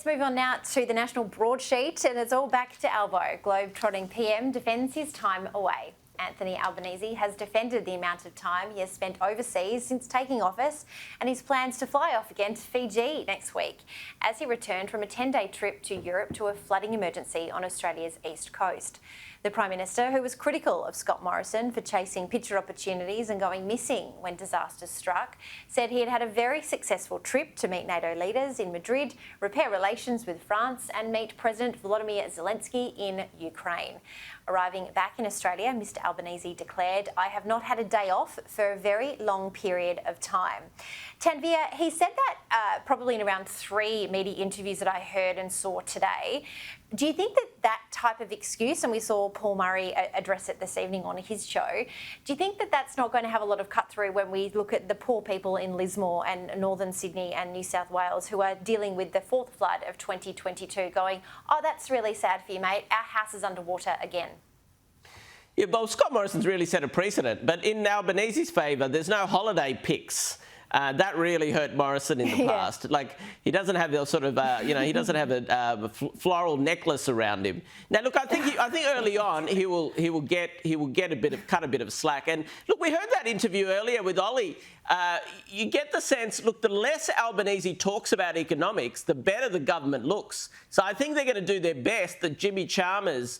Let's move on now to the national broadsheet, and it's all back to Albo. Globe-trotting PM defends his time away. Anthony Albanese has defended the amount of time he has spent overseas since taking office and his plans to fly off again to Fiji next week as he returned from a 10-day trip to Europe to a flooding emergency on Australia's east coast. The Prime Minister, who was critical of Scott Morrison for chasing picture opportunities and going missing when disasters struck, said he had had a very successful trip to meet NATO leaders in Madrid, repair relations with France and meet President Volodymyr Zelensky in Ukraine. Arriving back in Australia, Mr Albanese declared, "I have not had a day off for a very long period of time." Tanveer, he said that probably in around 3 media interviews that I heard and saw today. Do you think that that type of excuse, and we saw Paul Murray address it this evening on his show, do you think that that's not going to have a lot of cut through when we look at the poor people in Lismore and northern Sydney and New South Wales who are dealing with the fourth flood of 2022 going, "Oh, that's really sad for you, mate. Our house is underwater again"? Yeah, well, Scott Morrison's really set a precedent, but in Albanese's favour, there's no holiday pics. That really hurt Morrison in the past. Like, he doesn't have the sort of, he doesn't have a floral necklace around him. Now, look, I think early on he will get cut a bit of slack. And look, we heard that interview earlier with Ollie. You get the sense, look, the less Albanese talks about economics, the better the government looks. So I think they're going to do their best that Jim Chalmers,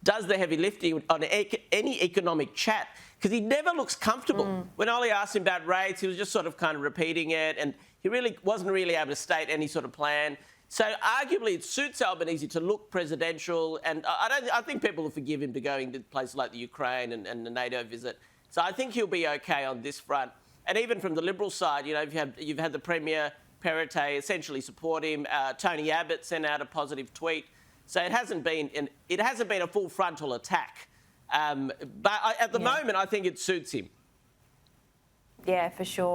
does the heavy lifting on any economic chat. Because he never looks comfortable. When Ollie asked him about rates, he was just sort of kind of repeating it, and he really wasn't really able to state any sort of plan. So arguably it suits Albanese to look presidential, and I think people will forgive him to going to places like the Ukraine and the NATO visit. So I think he'll be okay on this front. And even from the Liberal side, you've had the Premier Perrottet essentially support him. Tony Abbott sent out a positive tweet. So it hasn't been a full frontal attack. But at the moment, I think it suits him. Yeah, for sure.